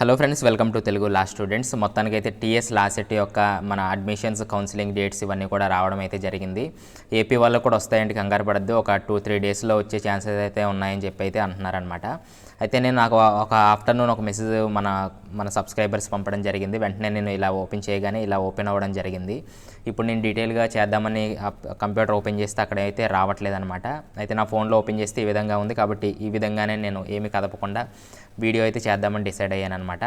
Hello friends, welcome to Telugu law students. మొత్తానికి అయితే TS law set యొక్క మన అడ్మిషన్స్ కౌన్సిలింగ్ డేట్స్ ఇవన్నీ కూడా రావడం అయితే జరిగింది. ఏపీ వాళ్ళకు కూడా వస్తాయంటే కంగారు పడద్దు, ఒక 2-3 డేస్లో వచ్చే ఛాన్సెస్ అయితే ఉన్నాయని చెప్పి అయితే అంటున్నారనమాట. అయితే నాకు ఒక ఆఫ్టర్నూన్ ఒక మెసేజ్ మన సబ్స్క్రైబర్స్ పంపడం జరిగింది. వెంటనే నేను ఇలా ఓపెన్ చేయగానే ఇలా ఓపెన్ అవ్వడం జరిగింది. ఇప్పుడు నేను డీటెయిల్గా చేద్దామని కంప్యూటర్ ఓపెన్ చేస్తే అక్కడ అయితే రావట్లేదు అనమాట. అయితే నా ఫోన్లో ఓపెన్ చేస్తే ఈ విధంగా ఉంది. కాబట్టి ఈ విధంగానే నేను ఏమీ కదపకుండా వీడియో అయితే చేద్దామని డిసైడ్ అయ్యాను అనమాట.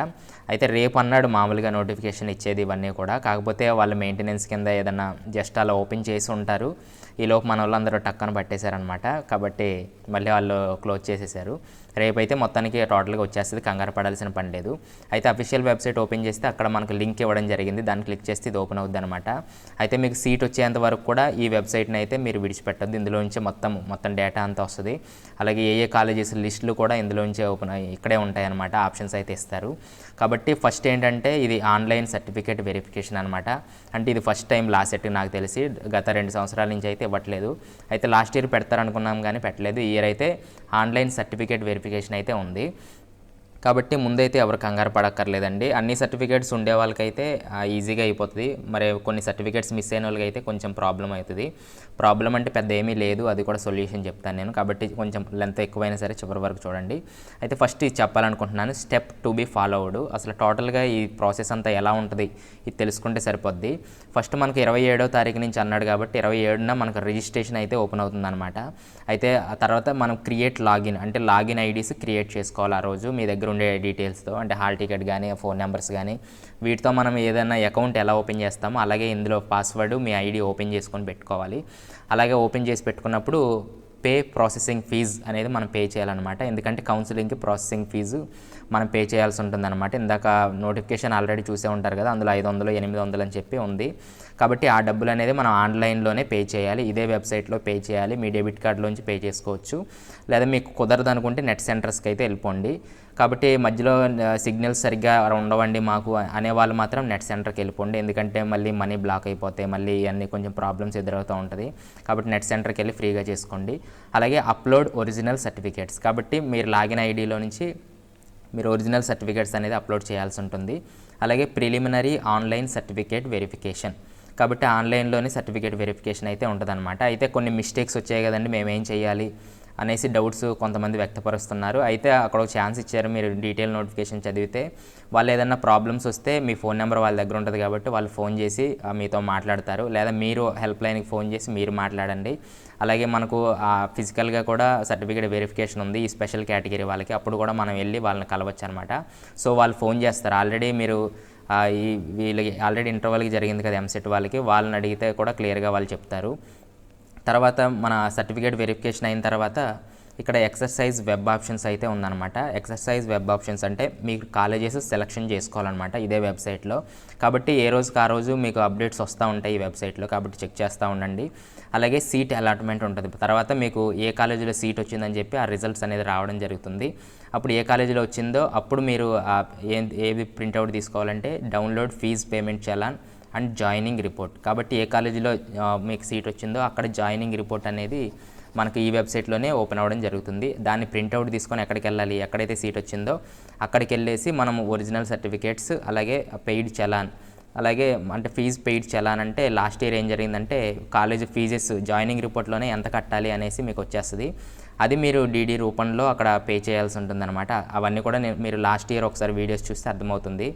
అయితే రేపు అన్నాడు మామూలుగా నోటిఫికేషన్ ఇచ్చేది ఇవన్నీ కూడా. కాకపోతే వాళ్ళు మెయింటెనెన్స్ కింద ఏదన్నా జస్ట్ అలా ఓపెన్ చేసి ఉంటారు. ఈలోపు మన వాళ్ళందరూ టక్కన పట్టేశారనమాట. కాబట్టి మళ్ళీ వాళ్ళు క్లోజ్ చేసేసారు. రేపైతే మొత్తానికి టోటల్గా వచ్చేస్తుంది, కంగారు పడాల్సిన పని లేదు. అయితే అఫీషియల్ వెబ్సైట్ ఓపెన్ చేస్తే అక్కడ మనకు లింక్ ఇవ్వడం జరిగింది. దాన్ని క్లిక్ చేస్తే ఇది ఓపెన్ అవుద్ది అనమాట. అయితే మీకు సీట్ వచ్చేంత వరకు కూడా ఈ వెబ్సైట్ని అయితే మీరు విడిచిపెట్టద్దు. ఇందులో నుంచి మొత్తం డేటా అంతా వస్తుంది. అలాగే ఏ కాలేజెస్ లిస్టులు కూడా ఇందులో నుంచే ఓపెన్ ఇక్కడే ఉంటాయి అనమాట. ఆప్షన్స్ అయితే ఇస్తారు. కాబట్టి ఫస్ట్ ఏంటంటే ఇది ఆన్లైన్ సర్టిఫికేట్ వెరిఫికేషన్ అనమాట. అంటే ఇది ఫస్ట్ టైం లా సెట్ నాకు తెలిసి, గత 2 సంవత్సరాల నుంచి అయితే ఇవ్వట్లేదు. అయితే లాస్ట్ ఇయర్ పెడతారనుకున్నాం కానీ పెట్టలేదు. ఈ ఇయర్ అయితే ఆన్లైన్ సర్టిఫికేట్ వెరిఫికేషన్ అయితే ఉంది. కాబట్టి ముందైతే ఎవరు కంగారు పడక్కర్లేదండి. అన్ని సర్టిఫికేట్స్ ఉండే వాళ్ళకైతే ఈజీగా అయిపోతుంది. మరి కొన్ని సర్టిఫికేట్స్ మిస్ అయిన వాళ్ళకైతే కొంచెం ప్రాబ్లం అవుతుంది. ప్రాబ్లం అంటే పెద్ద ఏమీ లేదు, అది కూడా సొల్యూషన్ చెప్తాను నేను. కాబట్టి కొంచెం లెంత్ ఎక్కువైనా సరే చివరి వరకు చూడండి. అయితే ఫస్ట్ ఇది చెప్పాలనుకుంటున్నాను, స్టెప్ టు బి ఫాలోవుడ్. అసలు టోటల్గా ఈ ప్రాసెస్ అంతా ఎలా ఉంటుంది ఇది తెలుసుకుంటే సరిపోద్ది. ఫస్ట్ మనకు 27వ తారీఖు నుంచి అన్నాడు కాబట్టి 27న మనకు రిజిస్ట్రేషన్ అయితే ఓపెన్ అవుతుంది అనమాట. అయితే ఆ తర్వాత మనం క్రియేట్ లాగిన్ అంటే లాగిన్ ఐడీస్ క్రియేట్ చేసుకోవాలి. ఆ రోజు మీ దగ్గర ఉండే డీటెయిల్స్తో, అంటే హాల్ టికెట్ కానీ ఫోన్ నెంబర్స్ కానీ వీటితో మనం ఏదైనా అకౌంట్ ఎలా ఓపెన్ చేస్తామో అలాగే ఇందులో పాస్వర్డ్ మీ ఐడి ఓపెన్ చేసుకొని పెట్టుకోవాలి. అలాగే ఓపెన్ చేసి పెట్టుకున్నప్పుడు పే ప్రాసెసింగ్ ఫీజ్ అనేది మనం పే చేయాలన్నమాట. ఎందుకంటే కౌన్సిలింగ్కి ప్రాసెసింగ్ ఫీజు మనం పే చేయాల్సి ఉంటుందన్నమాట. ఇందాక నోటిఫికేషన్ ఆల్రెడీ చూసే ఉంటారు కదా, అందులో 500, 800 అని చెప్పి ఉంది. కాబట్టి ఆ డబ్బులు అనేది మనం ఆన్లైన్లోనే పే చేయాలి. ఇదే వెబ్సైట్లో పే చేయాలి. మీ డెబిట్ కార్డులోంచి పే చేసుకోవచ్చు. లేదా మీకు కుదరదు అనుకుంటే నెట్ సెంటర్స్కి అయితే వెళ్ళిపోండి. కాబట్టి మధ్యలో సిగ్నల్స్ సరిగ్గా ఉండవండి మాకు అనేవాళ్ళు మాత్రం నెట్ సెంటర్కి వెళ్ళిపోండి. ఎందుకంటే మళ్ళీ మనీ బ్లాక్ అయిపోతాయి, మళ్ళీ ఇవన్నీ కొంచెం ప్రాబ్లమ్స్ ఎదురవుతూ ఉంటుంది. కాబట్టి నెట్ సెంటర్కి వెళ్ళి ఫ్రీగా చేసుకోండి. అలాగే అప్లోడ్ ఒరిజినల్ సర్టిఫికేట్స్. కాబట్టి మీరు లాగిన్ ఐడిలో నుంచి మీరు ఒరిజినల్ సర్టిఫికేట్స్ అనేది అప్లోడ్ చేయాల్సి ఉంటుంది. అలాగే ప్రిలిమినరీ ఆన్లైన్ సర్టిఫికేట్ వెరిఫికేషన్. కాబట్టి ఆన్లైన్లోనే సర్టిఫికేట్ వెరిఫికేషన్ అయితే ఉంటుందన్నమాట. అయితే కొన్ని మిస్టేక్స్ వచ్చాయి కదండి, మేమేం చేయాలి అనేసి డౌట్స్ కొంతమంది వ్యక్తపరుస్తున్నారు. అయితే అక్కడ ఒక ఛాన్స్ ఇచ్చారు, మీరు డీటెయిల్ నోటిఫికేషన్ చదివితే వాళ్ళు ఏదైనా ప్రాబ్లమ్స్ వస్తే మీ ఫోన్ నెంబర్ వాళ్ళ దగ్గర ఉంటుంది కాబట్టి వాళ్ళు ఫోన్ చేసి మీతో మాట్లాడతారు. లేదా మీరు హెల్ప్ లైన్కి ఫోన్ చేసి మీరు మాట్లాడండి. అలాగే మనకు ఫిజికల్గా కూడా సర్టిఫికేట్ వెరిఫికేషన్ ఉంది ఈ స్పెషల్ కేటగిరీ వాళ్ళకి. అప్పుడు కూడా మనం వెళ్ళి వాళ్ళని కలవచ్చు అనమాట. సో వాళ్ళు ఫోన్ చేస్తారు. ఆల్రెడీ మీరు వీళ్ళకి ఆల్రెడీ ఇంటర్వల్కి జరిగింది కదా ఎంసెట్ వాళ్ళకి, వాళ్ళని అడిగితే కూడా క్లియర్గా వాళ్ళు చెప్తారు. తర్వాత మన సర్టిఫికేట్ వెరిఫికేషన్ అయిన తర్వాత ఇక్కడ ఎక్సర్సైజ్ వెబ్ ఆప్షన్స్ అయితే ఉందన్నమాట. ఎక్సర్సైజ్ వెబ్ ఆప్షన్స్ అంటే మీకు కాలేజెస్ సెలెక్షన్ చేసుకోవాలన్నమాట ఇదే వెబ్సైట్లో. కాబట్టి ఏ రోజుకి ఆ రోజు మీకు అప్డేట్స్ వస్తూ ఉంటాయి ఈ వెబ్సైట్లో, కాబట్టి చెక్ చేస్తూ ఉండండి. అలాగే సీట్ అలాట్మెంట్ ఉంటుంది. తర్వాత మీకు ఏ కాలేజీలో సీట్ వచ్చిందని చెప్పి ఆ రిజల్ట్స్ అనేది రావడం జరుగుతుంది. అప్పుడు ఏ కాలేజీలో వచ్చిందో అప్పుడు మీరు ఏది ప్రింట్అవుట్ తీసుకోవాలంటే download fee payment challan and joining report. కాబట్టి ఏ కాలేజీలో మీకు సీట్ వచ్చిందో అక్కడ జాయినింగ్ రిపోర్ట్ అనేది మనకు ఈ వెబ్సైట్లోనే ఓపెన్ అవ్వడం జరుగుతుంది. దాన్ని ప్రింట్అవుట్ తీసుకొని ఎక్కడికి వెళ్ళాలి, ఎక్కడైతే సీట్ వచ్చిందో అక్కడికి వెళ్ళేసి మనం ఒరిజినల్ సర్టిఫికేట్స్ అలాగే పెయిడ్ చలాన్, అలాగే అంటే ఫీజు పెయిడ్ చలాన్ అంటే లాస్ట్ ఇయర్ ఏం జరిగిందంటే కాలేజ్ ఫీజెస్ జాయినింగ్ రిపోర్ట్లోనే ఎంత కట్టాలి అనేసి మీకు వచ్చేస్తుంది. అది మీరు డీడీ రూపంలో అక్కడ పే చేయాల్సి ఉంటుందన్నమాట. అవన్నీ కూడా మీరు లాస్ట్ ఇయర్ ఒకసారి వీడియోస్ చూస్తే అర్థమవుతుంది.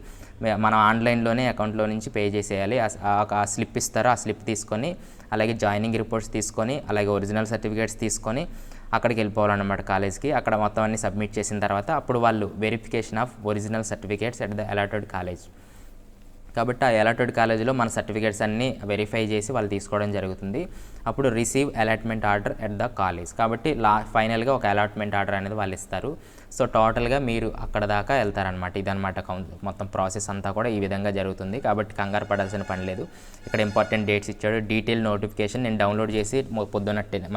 మనం ఆన్లైన్లోనే అకౌంట్లో నుంచి పే చేసేయాలి. ఆ స్లిప్ ఇస్తారు, ఆ స్లిప్ తీసుకొని అలాగే జాయినింగ్ రిపోర్ట్స్ తీసుకొని అలాగే ఒరిజినల్ సర్టిఫికేట్స్ తీసుకొని అక్కడికి వెళ్ళిపోవాలన్నమాట కాలేజ్కి. అక్కడ మొత్తం అన్ని సబ్మిట్ చేసిన తర్వాత అప్పుడు వాళ్ళు verification of original certificates at the allotted college. కాబట్టి ఆ అలాటెడ్ కాలేజీలో మన సర్టిఫికేట్స్ అన్నీ వెరిఫై చేసి వాళ్ళు తీసుకోవడం జరుగుతుంది. అప్పుడు receive allotment order at the college. కాబట్టి ఫైనల్గా ఒక అలాట్మెంట్ ఆర్డర్ అనేది వాళ్ళు ఇస్తారు. సో టోటల్గా మీరు అక్కడ దాకా వెళ్తారనమాట. ఇదనమాట మొత్తం ప్రాసెస్ అంతా కూడా ఈ విధంగా జరుగుతుంది. కాబట్టి కంగారు పడాల్సిన పని లేదు. ఇక్కడ ఇంపార్టెంట్ డేట్స్ ఇచ్చాడు. డీటెయిల్ నోటిఫికేషన్ నేను డౌన్లోడ్ చేసి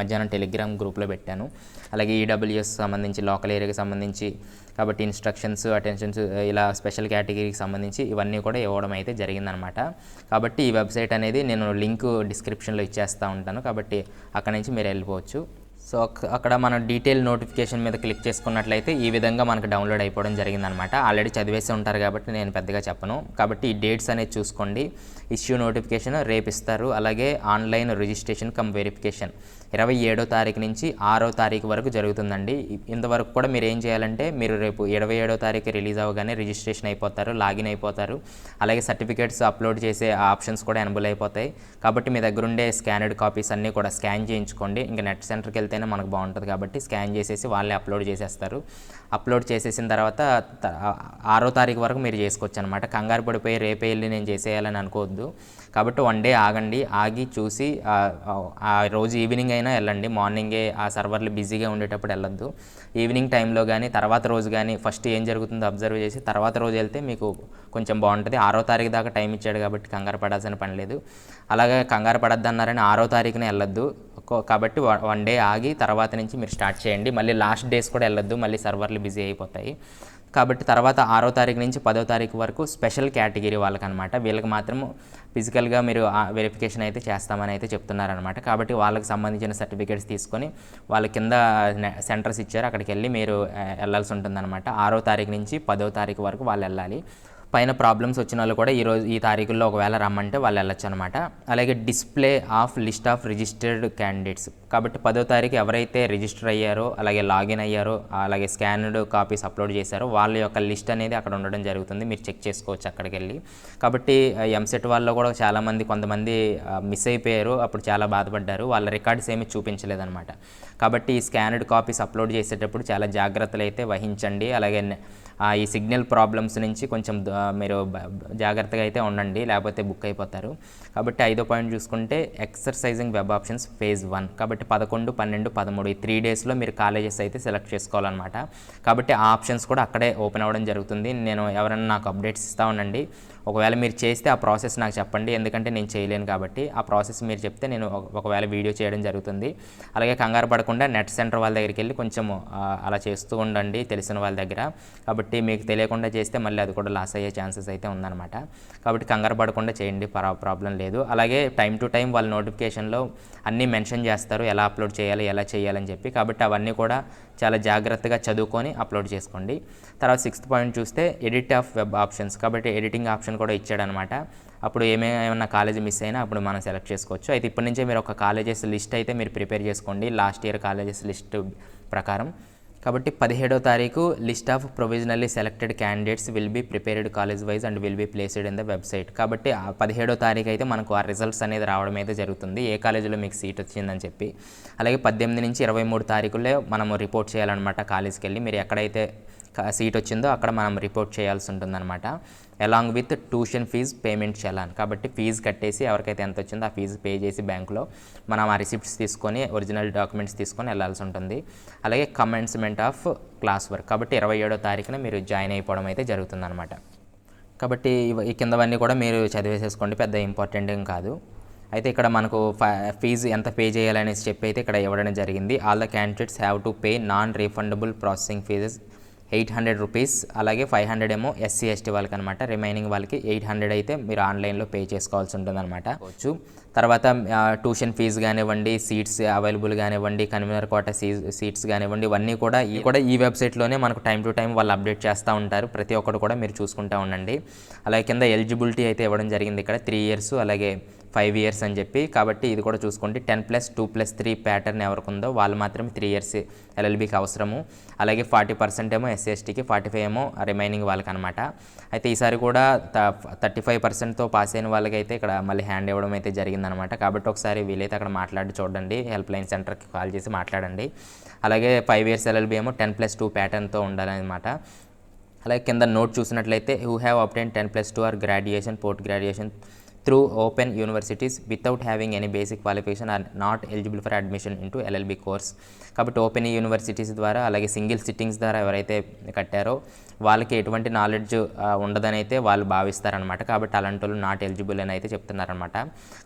మధ్యాహ్నం టెలిగ్రామ్ గ్రూప్లో పెట్టాను. అలాగే ఈడబ్ల్యూఎస్ సంబంధించి లోకల్ ఏరియాకి సంబంధించి కాబట్టి ఇన్స్ట్రక్షన్స్, అటెన్షన్స్, ఇలా స్పెషల్ కేటగిరీకి సంబంధించి ఇవన్నీ కూడా ఇవ్వడం అయితే జరిగిందనమాట. కాబట్టి ఈ వెబ్సైట్ అనేది నేను లింక్ డిస్క్రిప్షన్లో ఇచ్చేస్తూ ఉంటాను. కాబట్టి అక్కడ నుంచి మీరు వెళ్ళిపోవచ్చు. సో అక్కడ మనం డీటెయిల్ నోటిఫికేషన్ మీద క్లిక్ చేసుకున్నట్లయితే ఈ విధంగా మనకు డౌన్లోడ్ అయిపోవడం జరిగిందనమాట. ఆల్రెడీ చదివేసి ఉంటారు కాబట్టి నేను పెద్దగా చెప్పను. కాబట్టి ఈ డేట్స్ అనేది చూసుకోండి. ఇష్యూ నోటిఫికేషన్ రేపు ఇస్తారు. అలాగే ఆన్లైన్ రిజిస్ట్రేషన్ కమ్ వెరిఫికేషన్ 27వ తారీఖు నుంచి 6వ తారీఖు వరకు జరుగుతుందండి. ఇంతవరకు కూడా మీరు ఏం చేయాలంటే మీరు రేపు 27వ తారీఖు రిలీజ్ అవ్వగానే రిజిస్ట్రేషన్ అయిపోతారు, లాగిన్ అయిపోతారు. అలాగే సర్టిఫికేట్స్ అప్లోడ్ చేసే ఆప్షన్స్ కూడా ఎనబుల్ అయిపోతాయి. కాబట్టి మీ దగ్గర ఉండే స్కానర్డ్ కాపీస్ అన్నీ కూడా స్కాన్ చేయించుకోండి. ఇంకా నెట్ సెంటర్కి వెళ్తేనే మనకు బాగుంటుంది కాబట్టి స్కాన్ చేసేసి వాళ్ళే అప్లోడ్ చేసేస్తారు. అప్లోడ్ చేసేసిన తర్వాత 6వ తారీఖు వరకు మీరు చేసుకోవచ్చు అనమాట. కంగారు పడిపోయి రేపే వెళ్ళి నేను చేసేయాలని అనుకోవద్దు. కాబట్టి 1 డే ఆగండి. ఆగి చూసి ఆ రోజు ఈవినింగ్ అయినా వెళ్ళండి. మార్నింగే ఆ సర్వర్లు బిజీగా ఉండేటప్పుడు వెళ్ళొద్దు. ఈవినింగ్ టైంలో కానీ తర్వాత రోజు కానీ ఫస్ట్ ఏం జరుగుతుందో అబ్జర్వ్ చేసి తర్వాత రోజు వెళ్తే మీకు కొంచెం బాగుంటుంది. 6వ తారీఖు దాకా టైం ఇచ్చాడు కాబట్టి కంగారు పడాల్సిన పని లేదు. అలాగే కంగారు పడద్దన్నారని 6వ తారీఖునే వెళ్ళొద్దు. కాబట్టి 1 డే ఆగి తర్వాత నుంచి మీరు స్టార్ట్ చేయండి. మళ్ళీ లాస్ట్ డేస్ కూడా వెళ్ళొద్దు, మళ్ళీ సర్వర్లు బిజీ అయిపోతాయి. కాబట్టి తర్వాత 6వ తారీఖు నుంచి 10వ తారీఖు వరకు స్పెషల్ కేటగిరీ వాళ్ళకనమాట. వీళ్ళకి మాత్రం ఫిజికల్గా మీరు వెరిఫికేషన్ అయితే చేస్తామని అయితే చెప్తున్నారనమాట. కాబట్టి వాళ్ళకి సంబంధించిన సర్టిఫికేట్స్ తీసుకొని వాళ్ళ కింద సెంటర్స్ ఇచ్చారు, అక్కడికి వెళ్ళి మీరు వెళ్ళాల్సి ఉంటుందన్నమాట. 6వ తారీఖు నుంచి 10వ తారీఖు వరకు వాళ్ళు వెళ్ళాలి. పైన ప్రాబ్లమ్స్ వచ్చిన వాళ్ళు కూడా ఈ తారీఖుల్లో ఒకవేళ రమ్మంటే వాళ్ళు వెళ్ళొచ్చు అనమాట. అలాగే display of list of registered candidates. కాబట్టి 10వ తారీఖు ఎవరైతే రిజిస్టర్ అయ్యారో, అలాగే లాగిన్ అయ్యారో, అలాగే స్కాన్డ్ కాపీస్ అప్లోడ్ చేశారో వాళ్ళ యొక్క లిస్ట్ అనేది అక్కడ ఉండడం జరుగుతుంది. మీరు చెక్ చేసుకోవచ్చు అక్కడికి వెళ్ళి. కాబట్టి ఎంసెట్ వాళ్ళు కూడా చాలామంది కొంతమంది మిస్ అయిపోయారు, అప్పుడు చాలా బాధపడ్డారు. వాళ్ళ రికార్డ్స్ ఏమీ చూపించలేదన్నమాట. కాబట్టి ఈ స్కాన్డ్ కాపీస్ అప్లోడ్ చేసేటప్పుడు చాలా జాగ్రత్తలు అయితే వహించండి. అలాగే ఈ సిగ్నల్ ప్రాబ్లమ్స్ నుంచి కొంచెం మీరు జాగ్రత్తగా అయితే ఉండండి, లేకపోతే బుక్ అయిపోతారు. కాబట్టి 5వ పాయింట్ చూసుకుంటే ఎక్సర్సైజింగ్ వెబ్ ఆప్షన్స్ ఫేజ్ 1. కాబట్టి 11, 12, 13 ఈ 3 డేస్లో మీరు కాలేజెస్ అయితే సెలెక్ట్ చేసుకోవాలన్నమాట. కాబట్టి ఆ ఆప్షన్స్ కూడా అక్కడే ఓపెన్ అవ్వడం జరుగుతుంది. నేను ఎవరైనా నాకు అప్డేట్స్ ఇస్తూ ఉండండి. ఒకవేళ మీరు చేస్తే ఆ ప్రాసెస్ నాకు చెప్పండి, ఎందుకంటే నేను చేయలేను కాబట్టి ఆ ప్రాసెస్ మీరు చెప్తే నేను ఒకవేళ వీడియో చేయడం జరుగుతుంది. అలాగే కంగారు పడకుండా నెట్ సెంటర్ వాళ్ళ దగ్గరికి వెళ్ళి కొంచెం అలా చేస్తూ ఉండండి తెలిసిన వాళ్ళ దగ్గర. కాబట్టి మీకు తెలియకుండా చేస్తే మళ్ళీ అది కూడా లాస్ అయ్యే ఛాన్సెస్ అయితే ఉందన్నమాట. కాబట్టి కంగారు పడకుండా చేయండి, ప్రాబ్లం లేదు. అలాగే టైం టు టైం వాళ్ళ నోటిఫికేషన్లో అన్నీ మెన్షన్ చేస్తారు, ఎలా అప్లోడ్ చేయాలి, ఎలా చేయాలని చెప్పి. కాబట్టి అవన్నీ కూడా చాలా జాగ్రత్తగా చదువుకొని అప్లోడ్ చేసుకోండి. తర్వాత 6th పాయింట్ చూస్తే ఎడిట్ ఆఫ్ వెబ్ ఆప్షన్స్. కాబట్టి ఎడిటింగ్ ఆప్షన్ కూడా ఇచ్చాడనమాట. అప్పుడు ఏమైనా కాలేజ్ మిస్ అయినా అప్పుడు మనం సెలెక్ట్ చేసుకోవచ్చు. అయితే ఇప్పటి నుంచే మీరు ఒక కాలేజెస్ లిస్ట్ అయితే మీరు ప్రిపేర్ చేసుకోండి లాస్ట్ ఇయర్ కాలేజెస్ లిస్ట్ ప్రకారం. కాబట్టి 17వ తారీఖు list of provisionally selected candidates will be prepared college wise and will be placed in the website. కాబట్టి 17వ తారీఖు అయితే మనకు ఆ రిజల్ట్స్ అనేది రావడం అయితే జరుగుతుంది, ఏ కాలేజీలో మీకు సీట్ వచ్చిందని చెప్పి. అలాగే 18 నుంచి 23 తారీఖుల్లో మనము రిపోర్ట్ చేయాలన్నమాట. కాలేజ్కి వెళ్ళి మీరు ఎక్కడైతే సీట్ వచ్చిందో అక్కడ మనం రిపోర్ట్ చేయాల్సి ఉంటుందన్నమాట. Along with tuition fee payment challan. కాబట్టి ఫీజు కట్టేసి ఎవరికైతే ఎంత వచ్చిందో ఆ ఫీజు పే చేసి బ్యాంకులో మనం ఆ రిసిప్ట్స్ తీసుకొని ఒరిజినల్ డాక్యుమెంట్స్ తీసుకొని వెళ్ళాల్సి ఉంటుంది. అలాగే కమెన్స్మెంట్ ఆఫ్ క్లాస్ వర్క్. కాబట్టి 27వ తారీఖున మీరు జాయిన్ అయిపోవడం అయితే జరుగుతుందన్నమాట. కాబట్టి ఈ కిందవన్నీ కూడా మీరు చదివేసేసుకోండి, పెద్ద ఇంపార్టెంట్ ఏం కాదు. అయితే ఇక్కడ మనకు ఫీజు ఎంత పే చేయాలనేసి చెప్పి అయితే ఇక్కడ ఇవ్వడం జరిగింది. All the candidates have to pay non refundable processing fees 800 rupees. అలాగే 500 ఏమో SC ST వాళ్ళకి అనమాట. రిమైనింగ్ వాళ్ళకి 800 అయితే మీరు ఆన్లైన్లో పే చేసుకోవాల్సి ఉంటుందన్నమాట. తర్వాత ట్యూషన్ ఫీజు కానివ్వండి, సీట్స్ అవైలబుల్ కానివ్వండి, కన్వీనర్ కోట సీట్స్ కానివ్వండి, ఇవన్నీ కూడా ఈ వెబ్సైట్లోనే మనకు టైం టు టైం వాళ్ళు అప్డేట్ చేస్తూ ఉంటారు. ప్రతి ఒక్కటి కూడా మీరు చూసుకుంటూ ఉండండి. అలాగే కింద ఎలిజిబిలిటీ అయితే ఇవ్వడం జరిగింది ఇక్కడ 3 years అలాగే 5 years అని చెప్పి. కాబట్టి ఇది కూడా చూసుకోండి. 10+2+3 ప్యాటర్న్ ఎవరికి ఉందో వాళ్ళు మాత్రమే 3 years LLBకి అవసరము. అలాగే 40% ఏమో SC STకి, 45 ఏమో రిమైనింగ్ వాళ్ళకి అనమాట. అయితే ఈసారి కూడా 35%తో పాస్ అయిన వాళ్ళకైతే ఇక్కడ మళ్ళీ హ్యాండ్ ఇవ్వడం అయితే జరిగిందనమాట. కాబట్టి ఒకసారి వీలైతే అక్కడ మాట్లాడి చూడండి, హెల్ప్ లైన్ సెంటర్కి కాల్ చేసి మాట్లాడండి. అలాగే 5 years LLB ఏమో 10+2 ప్యాటర్న్తో ఉండాలన్నమాట. అలాగే కింద నోట్ చూసినట్లయితే who have obtain 10+2 are graduation, post graduation through open universities without having any basic qualification are not eligible for admission into LLB course. కాబట్టి ఓపెన్ యూనివర్సిటీస్ ద్వారా అలాగే సింగిల్ సిట్టింగ్స్ ద్వారా ఎవరైతే కట్టారో వాళ్ళకి ఎటువంటి నాలెడ్జ్ ఉండదని అయితే వాళ్ళు భావిస్తారనమాట. కాబట్టి అలాంటి వాళ్ళు నాట్ ఎలిజిబుల్ అని అయితే చెప్తున్నారనమాట.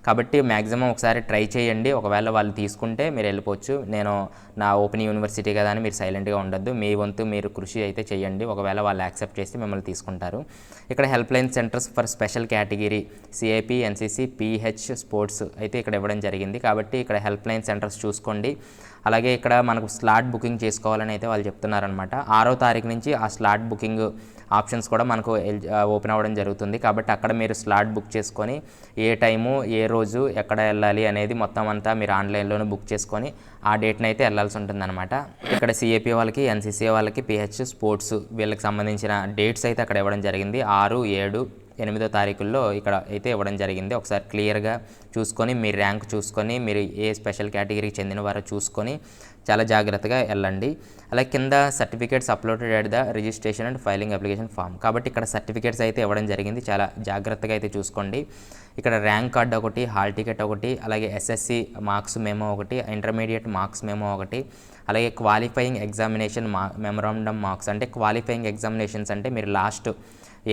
కాబట్టి మ్యాక్సిమం ఒకసారి ట్రై చేయండి. ఒకవేళ వాళ్ళు తీసుకుంటే మీరు వెళ్ళిపోవచ్చు. నేను నా ఓపెన్ యూనివర్సిటీ కదా అని మీరు సైలెంట్గా ఉండొద్దు, మీ వంతు మీరు కృషి అయితే చేయండి. ఒకవేళ వాళ్ళు యాక్సెప్ట్ చేసి మిమ్మల్ని తీసుకుంటారు. ఇక్కడ help line centres for special category CIP CAP, NCC, pH sports అయితే ఇక్కడ ఇవ్వడం జరిగింది. కాబట్టి ఇక్కడ హెల్ప్ లైన్ సెంటర్స్ చూసుకోండి. అలాగే ఇక్కడ మనకు స్లాట్ బుకింగ్ చేసుకోవాలని అయితే వాళ్ళు చెప్తున్నారనమాట. 6వ తారీఖు నుంచి ఆ స్లాట్ బుకింగ్ ఆప్షన్స్ కూడా మనకు ఓపెన్ అవ్వడం జరుగుతుంది. కాబట్టి అక్కడ మీరు స్లాట్ బుక్ చేసుకొని ఏ టైము, ఏ రోజు, ఎక్కడ వెళ్ళాలి అనేది మొత్తం అంతా మీరు ఆన్లైన్లోనే బుక్ చేసుకొని ఆ డేట్ని అయితే వెళ్ళాల్సి ఉంటుందన్నమాట. ఇక్కడ సిఏపి వాళ్ళకి, ఎన్సీసీ వాళ్ళకి, పిహెచ్ స్పోర్ట్స్ వీళ్ళకి సంబంధించిన డేట్స్ అయితే అక్కడ ఇవ్వడం జరిగింది. 6, 7, 8వ తారీఖుల్లో ఇక్కడ అయితే ఇవ్వడం జరిగింది. ఒకసారి క్లియర్గా చూసుకొని మీ ర్యాంక్ చూసుకొని మీరు ఏ స్పెషల్ కేటగిరీకి చెందిన వారో చూసుకొని చాలా జాగ్రత్తగా వెళ్ళండి. అలాగే కింద certificates uploaded at the registration and filing application form. కాబట్టి ఇక్కడ సర్టిఫికేట్స్ అయితే ఇవ్వడం జరిగింది. చాలా జాగ్రత్తగా అయితే చూసుకోండి. ఇక్కడ ర్యాంక్ కార్డ్ ఒకటి, హాల్ టికెట్ ఒకటి, అలాగే ఎస్ఎస్సి మార్క్స్ మెమో ఒకటి, ఇంటర్మీడియట్ మార్క్స్ మెమో ఒకటి, అలాగే క్వాలిఫైయింగ్ ఎగ్జామినేషన్ మెమరాండమ్ మార్క్స్. అంటే క్వాలిఫైయింగ్ ఎగ్జామినేషన్స్ అంటే మీరు లాస్ట్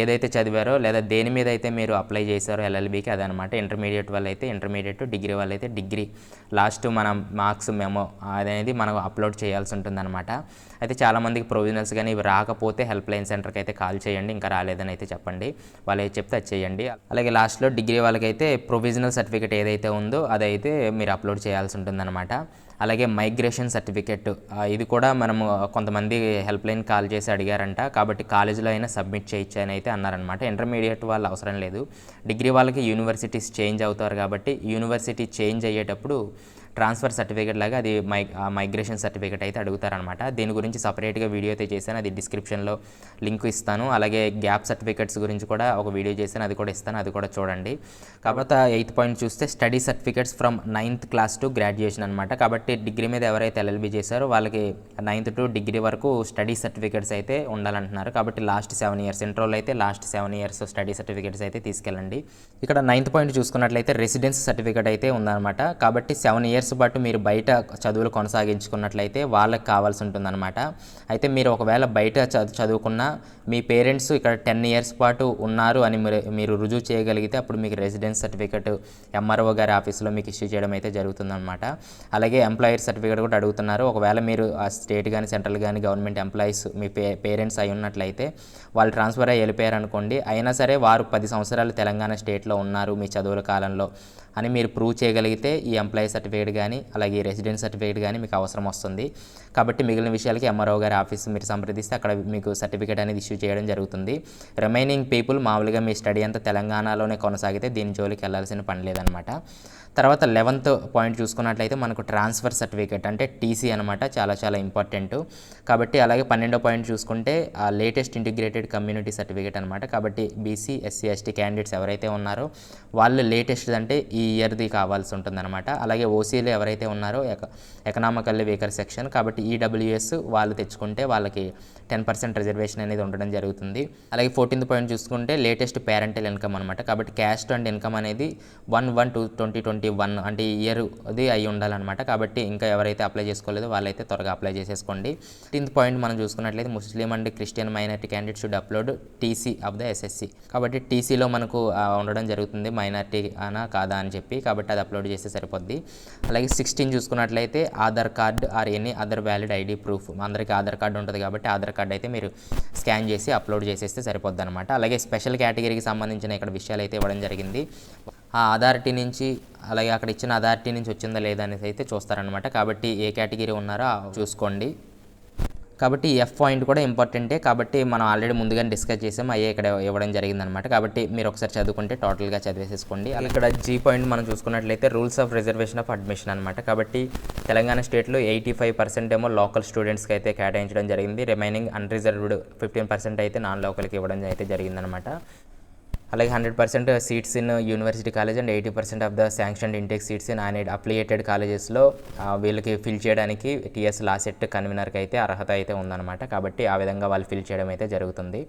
ఏదైతే చదివారో లేదా దేని మీద అయితే మీరు అప్లై చేశారో ఎల్ఎల్బీకి అదనమాట. ఇంటర్మీడియట్ వాళ్ళు అయితే ఇంటర్మీడియట్, డిగ్రీ వాళ్ళు అయితే డిగ్రీ లాస్ట్ మనం మార్క్స్ మెమో అనేది మనం అప్లోడ్ చేయాల్సి ఉంటుందన్నమాట. అయితే చాలామందికి ప్రొవిజనల్స్ కానీ ఇవి రాకపోతే హెల్ప్ లైన్ సెంటర్కి అయితే కాల్ చేయండి. ఇంకా రాలేదని అయితే చెప్పండి, వాళ్ళు ఏది చెప్తే అది చేయండి. అలాగే లాస్ట్లో డిగ్రీ వాళ్ళకైతే ప్రొవిజనల్ సర్టిఫికేట్ ఏదైతే ఉందో అదైతే మీరు అప్లోడ్ చేయాల్సి ఉంటుందన్నమాట. అలాగే మైగ్రేషన్ సర్టిఫికెట్ ఇది కూడా మనము కొంతమంది హెల్ప్ లైన్ కాల్ చేసి అడిగారంట. కాబట్టి కాలేజీలో అయినా సబ్మిట్ చేయొచ్చు అని అయితే అన్నారనమాట. ఇంటర్మీడియట్ వాళ్ళు అవసరం లేదు. డిగ్రీ వాళ్ళకి యూనివర్సిటీస్ చేంజ్ అవుతారు కాబట్టి యూనివర్సిటీ చేంజ్ అయ్యేటప్పుడు ట్రాన్స్ఫర్ సర్టిఫికేట్ లాగా అది మైగ్రేషన్ సర్టిఫికేట్ అయితే అడుగుతారనమాట. దీని గురించి సపరేట్గా వీడియో అయితే చేశాను, అది డిస్క్రిప్షన్లో లింక్ ఇస్తాను. అలాగే గ్యాప్ సర్టిఫికేట్స్ గురించి కూడా ఒక వీడియో చేశాను, అది కూడా ఇస్తాను, అది కూడా చూడండి. కాబట్టి 8th పాయింట్ చూస్తే study certificates from 9th class to graduation అనమాట. కాబట్టి డిగ్రీ మీద ఎవరైతే ఎల్ఎల్బీ చేశారో వాళ్ళకి 9th టు డిగ్రీ వరకు స్టడీ సర్టిఫికేట్స్ అయితే ఉండాలంటున్నారు. కాబట్టి లాస్ట్ 7 years ఇంట్రోలో అయితే లాస్ట్ 7 years స్టడీ సర్టిఫికేట్స్ అయితే తీసుకెళ్ళండి. ఇక్కడ 9th పాయింట్ చూసుకున్నట్లయితే రెసిడెన్స్ సర్టిఫికేట్ అయితే ఉందన్నమాట. కాబట్టి 7 years పాటు మీరు బయట చదువులు కొనసాగించుకున్నట్లయితే వాళ్ళకి కావాల్సి ఉంటుందన్నమాట. అయితే మీరు ఒకవేళ బయట చదువుకున్నా మీ పేరెంట్స్ ఇక్కడ 10 years పాటు ఉన్నారు అని మీరు రుజువు చేయగలిగితే అప్పుడు మీకు రెసిడెన్స్ సర్టిఫికేట్ ఎంఆర్ఓ గారి ఆఫీస్లో మీకు ఇష్యూ చేయడం అయితే జరుగుతుందన్నమాట. అలాగే ఎంప్లాయర్ సర్టిఫికేట్ కూడా అడుగుతున్నారు. ఒకవేళ మీరు ఆ స్టేట్ కానీ సెంట్రల్ కానీ గవర్నమెంట్ ఎంప్లాయీస్ మీ పేరెంట్స్ అయి ఉన్నట్లయితే వాళ్ళు ట్రాన్స్ఫర్ అయ్యి వెళ్ళిపోయారు అనుకోండి, అయినా సరే వారు 10 సంవత్సరాలు తెలంగాణ స్టేట్లో ఉన్నారు మీ చదువుల కాలంలో అని మీరు ప్రూవ్ చేయగలిగితే ఈ ఎంప్లాయీ సర్టిఫికేట్ కానీ అలాగే రెసిడెన్స్ సర్టిఫికేట్ కానీ మీకు అవసరం వస్తుంది. కాబట్టి మిగిలిన విషయాలకి ఎంఆర్ఓ గారి ఆఫీస్ మీరు సంప్రదిస్తే అక్కడ మీకు సర్టిఫికేట్ అనేది ఇష్యూ చేయడం జరుగుతుంది. రిమైనింగ్ పీపుల్ మామూలుగా మీ స్టడీ అంతా తెలంగాణలోనే కొనసాగితే దీని జోలికి వెళ్ళాల్సిన పని లేదనమాట. తర్వాత 11th పాయింట్ చూసుకున్నట్లయితే మనకు ట్రాన్స్ఫర్ సర్టిఫికేట్ అంటే టీసీ అనమాట, చాలా చాలా ఇంపార్టెంట్. కాబట్టి అలాగే 12వ పాయింట్ చూసుకుంటే ఆ లేటెస్ట్ ఇంటిగ్రేటెడ్ కమ్యూనిటీ సర్టిఫికేట్ అనమాట. కాబట్టి బీసీ, ఎస్సీ, ఎస్టీ క్యాండిడేట్స్ ఎవరైతే ఉన్నారో వాళ్ళు లేటెస్ట్ అంటే ఈ ఇయర్ది కావాల్సి ఉంటుందన్నమాట. అలాగే ఓసీలు ఎవరైతే ఉన్నారో ఎకనామికల్లీ వీకర్ సెక్షన్, కాబట్టి ఈడబ్ల్యూఎస్ వాళ్ళు తెచ్చుకుంటే వాళ్ళకి 10% రిజర్వేషన్ అనేది ఉండడం జరుగుతుంది. అలాగే 14th పాయింట్ చూసుకుంటే లేటెస్ట్ పేరెంటల్ ఇన్కమ్ అనమాట. కాబట్టి క్యాస్ట్ అండ్ ఇన్కమ్ అనేది 1/1/2021 అంటే ఈ ఇయర్ అది అయి ఉండాలన్నమాట. కాబట్టి ఇంకా ఎవరైతే అప్లై చేసుకోలేదో వాళ్ళైతే త్వరగా అప్లై చేసేసుకోండి. 15th పాయింట్ మనం చూసుకున్నట్లయితే Muslim and Christian minority candidate should upload TC of the SSC. కాబట్టి టీసీలో మనకు ఉండడం జరుగుతుంది మైనారిటీ అనా కాదా అని చెప్పి, కాబట్టి అది అప్లోడ్ చేస్తే సరిపోద్ది. అలాగే 16 చూసుకున్నట్లయితే Aadhaar card or any other valid ID proof. అందరికీ ఆధార్ కార్డు ఉంటుంది కాబట్టి ఆధార్ కార్డ్ అయితే మీరు స్కాన్ చేసి అప్లోడ్ చేసేస్తే సరిపోద్ది అనమాట. అలాగే స్పెషల్ కేటగిరీకి సంబంధించిన ఇక్కడ విషయాలు అయితే ఇవ్వడం జరిగింది. ఆ అథారిటీ నుంచి అలాగే అక్కడ ఇచ్చిన అథారిటీ నుంచి వచ్చిందా లేదా అనేది అయితే చూస్తారనమాట. కాబట్టి ఏ కేటగిరీ ఉన్నారో చూసుకోండి. కాబట్టి ఎఫ్ పాయింట్ కూడా ఇంపార్టెంటే. కాబట్టి మనం ఆల్రెడీ ముందుగానే డిస్కస్ చేసాం, అయ్యే ఇక్కడ ఇవ్వడం జరిగిందనమాట. కాబట్టి మీరు ఒకసారి చదువుకుంటే టోటల్గా చదివేసేసుకోండి. ఇక్కడ జీ పాయింట్ మనం చూసుకున్నట్లయితే rules of reservation of admission అనమాట. కాబట్టి తెలంగాణ స్టేట్లో 85% ఏమో లోకల్ స్టూడెంట్స్కి అయితే కేటాయించడం జరిగింది. రిమైనింగ్ అన్రిజర్వ్డ్ 15% అయితే నాన్ లోకల్కి ఇవ్వడం అయితే జరిగిందనమాట. అలాగే 100% seats in university college and 80% of the sanctioned intake seats in affiliated కాలేజెస్లో వీళ్ళకి ఫిల్ చేయడానికి టీఎస్ లా సెట్ కన్వీనర్కి అయితే అర్హత అయితే ఉందన్నమాట. కాబట్టి ఆ విధంగా వాళ్ళు ఫిల్ చేయడం అయితే జరుగుతుంది.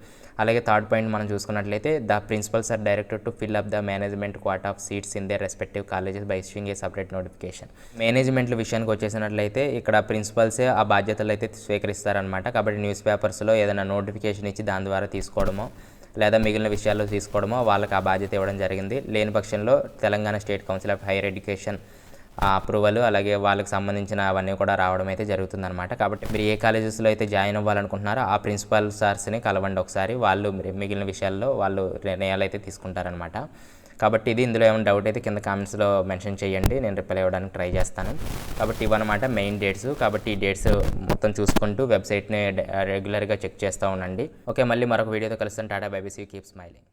అలాగే 3rd పాయింట్ మనం చూసుకున్నట్లయితే the principals are directed to fill up the management quota of seats in their respective colleges by issuing a separate notification. మేనేజ్మెంట్ల విషయానికి వచ్చేసినట్లయితే ఇక్కడ ప్రిన్సిపల్సే ఆ బాధ్యతలు అయితే స్వీకరిస్తారనమాట. కాబట్టి న్యూస్ పేపర్స్లో ఏదైనా నోటిఫికేషన్ ఇచ్చి దాని ద్వారా తీసుకోవడమో లేదా మిగిలిన విషయాల్లో తీసుకోవడమో వాళ్ళకి ఆ బాధ్యత ఇవ్వడం జరిగింది. లేని పక్షంలో Telangana state council of higher education approval అలాగే వాళ్ళకి సంబంధించిన అవన్నీ కూడా రావడం అయితే జరుగుతుందన్నమాట. కాబట్టి మీరు ఏ కాలేజెస్లో అయితే జాయిన్ అవ్వాలనుకుంటున్నారో ఆ ప్రిన్సిపల్ సార్స్ని కలవండి ఒకసారి, వాళ్ళు మిగిలిన విషయాల్లో వాళ్ళు నిర్ణయాలు అయితే తీసుకుంటారనమాట. కాబట్టి ఇది ఇందులో ఏమైనా డౌట్ అయితే కింద కామెంట్స్లో మెన్షన్ చేయండి, నేను రిప్లై ఇవ్వడానికి ట్రై చేస్తాను. కాబట్టి ఇవన్నమాట మెయిన్ డేట్స్. కాబట్టి ఈ డేట్స్ మొత్తం చూసుకుంటూ వెబ్సైట్ని రెగ్యులర్గా చెక్ చేస్తూ ఉండండి. ఓకే, మళ్ళీ మరొక వీడియోతో కలుస్తాను. Tata bye bye, see you, keep smiling.